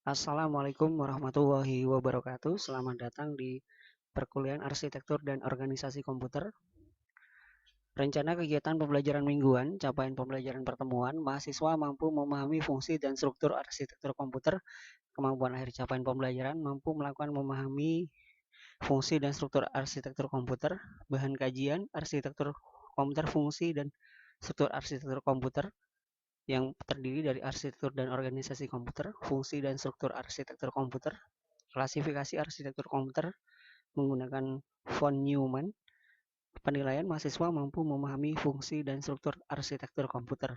Assalamualaikum warahmatullahi wabarakatuh. Selamat datang di perkuliahan Arsitektur dan Organisasi Komputer. Rencana kegiatan pembelajaran mingguan, capaian pembelajaran pertemuan, mahasiswa mampu memahami fungsi dan struktur arsitektur komputer. Kemampuan akhir capaian pembelajaran mampu melakukan memahami fungsi dan struktur arsitektur komputer. Bahan kajian, arsitektur komputer, fungsi dan struktur arsitektur komputer yang terdiri dari arsitektur dan organisasi komputer, fungsi dan struktur arsitektur komputer, klasifikasi arsitektur komputer menggunakan von Neumann, penilaian mahasiswa mampu memahami fungsi dan struktur arsitektur komputer.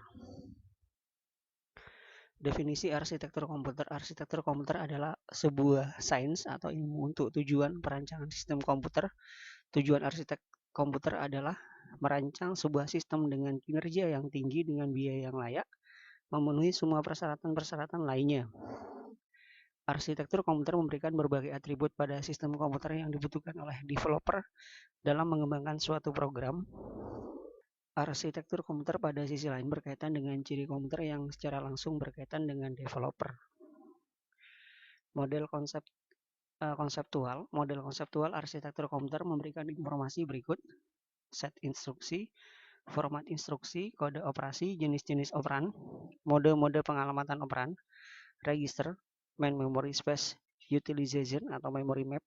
Definisi arsitektur komputer. Arsitektur komputer adalah sebuah sains atau ilmu untuk tujuan perancangan sistem komputer. Tujuan arsitek komputer adalah merancang sebuah sistem dengan kinerja yang tinggi dengan biaya yang layak, memenuhi semua persyaratan-persyaratan lainnya. Arsitektur komputer memberikan berbagai atribut pada sistem komputer yang dibutuhkan oleh developer dalam mengembangkan suatu program. Arsitektur komputer pada sisi lain berkaitan dengan ciri komputer yang secara langsung berkaitan dengan developer. Model konseptual arsitektur komputer memberikan informasi berikut: set instruksi, format instruksi, kode operasi, jenis-jenis operan, mode-mode pengalamatan operan, register, main memory space utilization atau memory map,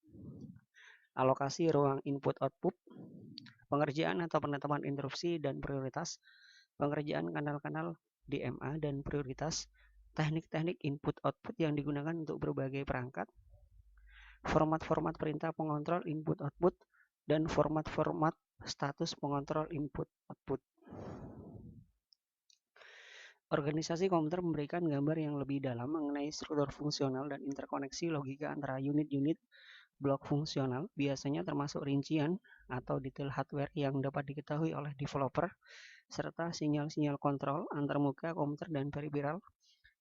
alokasi ruang input-output, pengerjaan atau penetapan interupsi dan prioritas, pengerjaan kanal-kanal DMA dan prioritas, teknik-teknik input-output yang digunakan untuk berbagai perangkat, format-format perintah pengontrol input-output, dan format-format status pengontrol input-output. Organisasi komputer memberikan gambar yang lebih dalam mengenai struktur fungsional dan interkoneksi logika antara unit-unit blok fungsional, biasanya termasuk rincian atau detail hardware yang dapat diketahui oleh developer, serta sinyal-sinyal kontrol antarmuka komputer dan peripheral,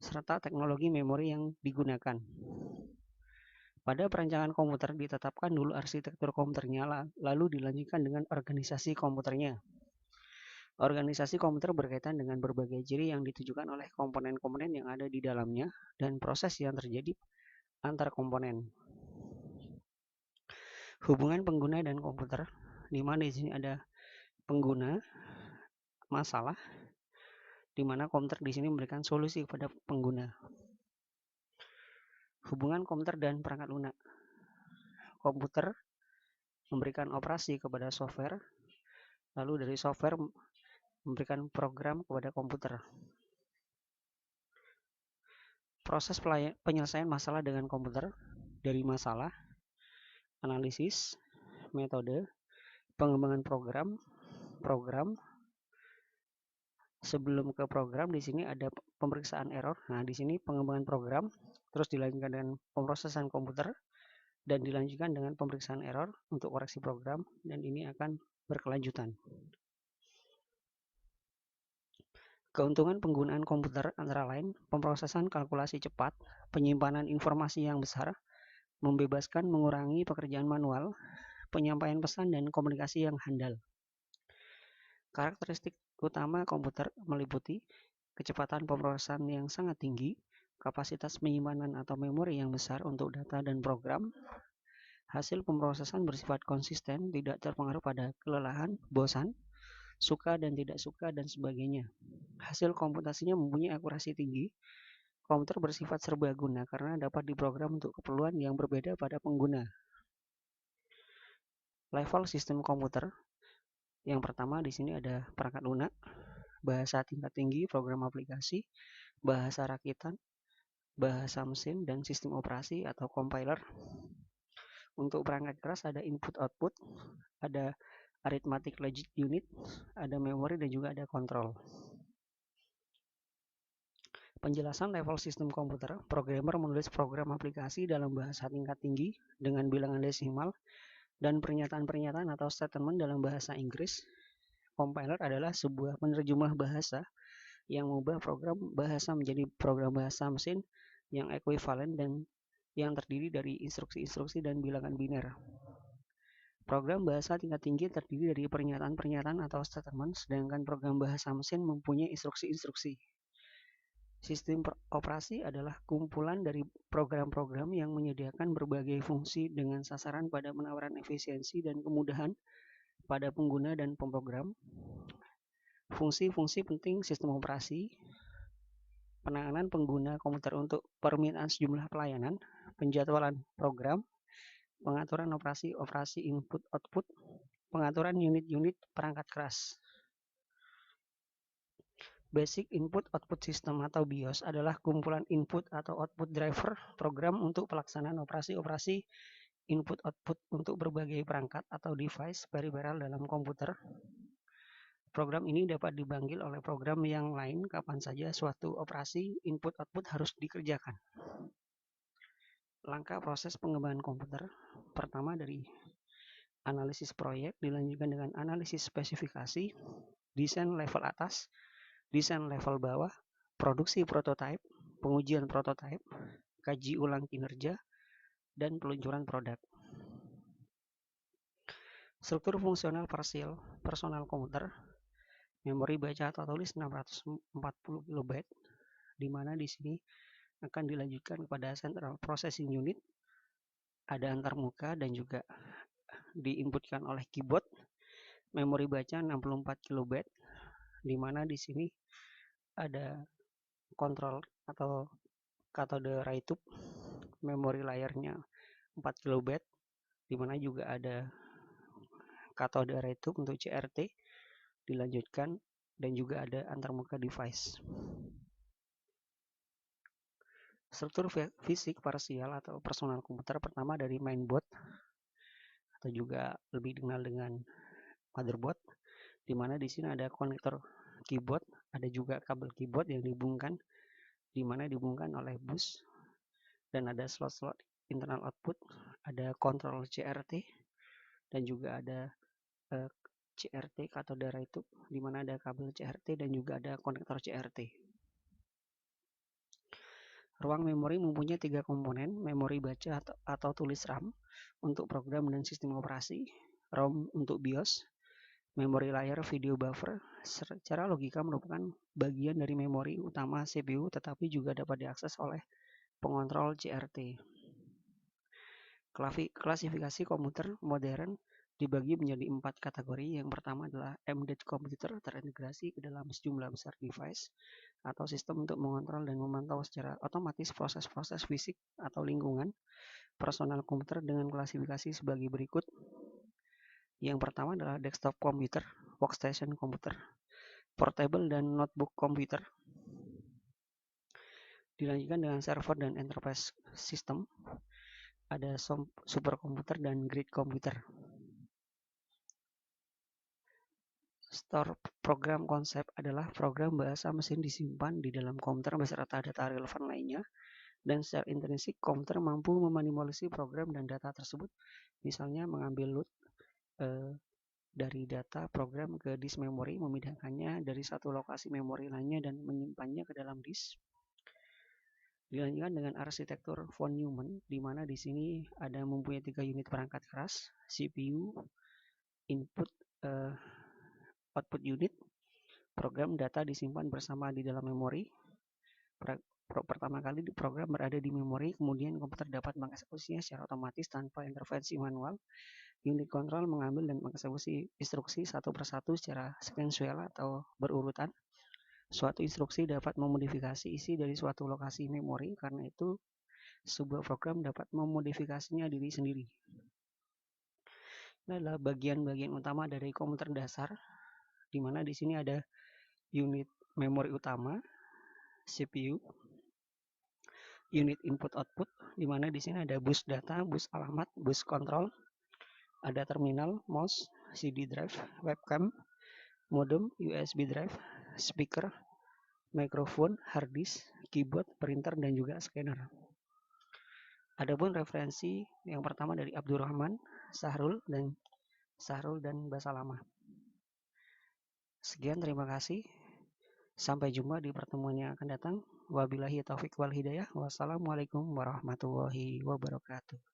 serta teknologi memori yang digunakan. Pada perancangan komputer ditetapkan dulu arsitektur komputernya, lalu dilanjutkan dengan organisasi komputernya. Organisasi komputer berkaitan dengan berbagai ciri yang ditujukan oleh komponen-komponen yang ada di dalamnya dan proses yang terjadi antar komponen. Hubungan pengguna dan komputer, di mana di sini ada pengguna, masalah, di mana komputer di sini memberikan solusi kepada pengguna. Hubungan komputer dan perangkat lunak. Komputer memberikan operasi kepada software, lalu dari software memberikan program kepada komputer. Proses penyelesaian masalah dengan komputer, dari masalah, analisis, metode, pengembangan program. Sebelum ke program, di sini ada pemeriksaan error. Nah, di sini pengembangan program, terus dilanjutkan dengan pemrosesan komputer, dan dilanjutkan dengan pemeriksaan error untuk koreksi program, dan ini akan berkelanjutan. Keuntungan penggunaan komputer antara lain pemrosesan kalkulasi cepat, penyimpanan informasi yang besar, membebaskan mengurangi pekerjaan manual, penyampaian pesan dan komunikasi yang handal. Karakteristik utama komputer meliputi kecepatan pemrosesan yang sangat tinggi, kapasitas penyimpanan atau memori yang besar untuk data dan program, hasil pemrosesan bersifat konsisten, tidak terpengaruh pada kelelahan, bosan, suka dan tidak suka, dan sebagainya. Hasil komputasinya mempunyai akurasi tinggi. Komputer bersifat serbaguna karena dapat diprogram untuk keperluan yang berbeda pada pengguna. Level sistem komputer. Yang pertama di sini ada perangkat lunak, bahasa tingkat tinggi, program aplikasi, bahasa rakitan, bahasa mesin, dan sistem operasi atau compiler. Untuk perangkat keras ada input-output, ada arithmetic logic unit, ada memori, dan juga ada kontrol. Penjelasan level sistem komputer. Programmer menulis program aplikasi dalam bahasa tingkat tinggi dengan bilangan desimal dan pernyataan-pernyataan atau statement dalam bahasa Inggris. Compiler adalah sebuah penerjemah bahasa yang mengubah program bahasa menjadi program bahasa mesin yang ekuivalen dan yang terdiri dari instruksi-instruksi dan bilangan biner. Program bahasa tingkat tinggi terdiri dari pernyataan-pernyataan atau statement, sedangkan program bahasa mesin mempunyai instruksi-instruksi. Sistem operasi adalah kumpulan dari program-program yang menyediakan berbagai fungsi dengan sasaran pada penawaran efisiensi dan kemudahan pada pengguna dan pemrogram. Fungsi-fungsi penting sistem operasi: penanganan pengguna komputer untuk permintaan sejumlah pelayanan, penjadwalan program, pengaturan operasi input-output, pengaturan unit-unit perangkat keras. Basic Input-Output System atau BIOS adalah kumpulan input atau output driver program untuk pelaksanaan operasi-operasi input-output untuk berbagai perangkat atau device peripheral dalam komputer. Program ini dapat dipanggil oleh program yang lain kapan saja suatu operasi input-output harus dikerjakan. Langkah proses pengembangan komputer: pertama dari analisis proyek, dilanjutkan dengan analisis spesifikasi, desain level atas, desain level bawah, produksi prototipe, pengujian prototipe, kaji ulang kinerja, dan peluncuran produk. Struktur fungsional parsial personal komputer: memori baca atau tulis 640 KB, di mana di sini akan dilanjutkan kepada Central Processing Unit, ada antarmuka dan juga diinputkan oleh keyboard. Memori baca 64 KB, di mana di sini ada kontrol atau kathode ray tube, memori layarnya 4 KB, di mana juga ada kathode ray tube untuk CRT, dilanjutkan, dan juga ada antarmuka device. Struktur fisik parsial atau personal komputer: pertama dari mainboard atau juga lebih dikenal dengan motherboard, di mana di sini ada konektor keyboard, ada juga kabel keyboard yang dihubungkan, di mana dihubungkan oleh bus, dan ada slot-slot internal output, ada kontrol CRT, dan juga ada CRT kathode ray tube, di mana ada kabel CRT dan juga ada konektor CRT. Ruang memori mempunyai 3 komponen: memori baca atau tulis RAM untuk program dan sistem operasi, ROM untuk BIOS, memori layar video buffer. Secara logika merupakan bagian dari memori utama CPU, tetapi juga dapat diakses oleh pengontrol CRT. Klasifikasi komputer modern dibagi menjadi 4 kategori. Yang pertama adalah embedded computer, terintegrasi ke dalam sejumlah besar device atau sistem untuk mengontrol dan memantau secara otomatis proses-proses fisik atau lingkungan. Personal komputer dengan klasifikasi sebagai berikut. Yang pertama adalah desktop komputer, workstation komputer, portable dan notebook komputer. Dilanjutkan dengan server dan enterprise system. Ada superkomputer dan grid komputer. Store program konsep adalah program bahasa mesin disimpan di dalam komputer beserta data relevan lainnya, dan secara intrinsik komputer mampu memanipulasi program dan data tersebut, misalnya mengambil load dari data program ke disk memori, memindahkannya dari satu lokasi memori lainnya dan menyimpannya ke dalam disk. Dilanjutkan dengan arsitektur von Neumann, di mana di sini ada mempunyai 3 unit perangkat keras: CPU, input output unit, program data disimpan bersama di dalam memori. Pertama kali program berada di memori, kemudian komputer dapat mengeksekusinya secara otomatis tanpa intervensi manual. Unit kontrol mengambil dan mengeksekusi instruksi satu persatu secara sekuensial atau berurutan. Suatu instruksi dapat memodifikasi isi dari suatu lokasi memori, karena itu sebuah program dapat memodifikasinya diri sendiri. Ini adalah bagian-bagian utama dari komputer dasar, di mana di sini ada unit memori utama, CPU, unit input-output, di mana di sini ada bus data, bus alamat, bus kontrol, ada terminal, mouse, CD drive, webcam, modem, USB drive, speaker, mikrofon, hard disk, keyboard, printer, dan juga scanner. Adapun referensi yang pertama dari Abdurrahman, Sahrul dan Basalama. Sekian, terima kasih. Sampai jumpa di pertemuan yang akan datang. Wabillahi taufiq wal hidayah. Wassalamualaikum warahmatullahi wabarakatuh.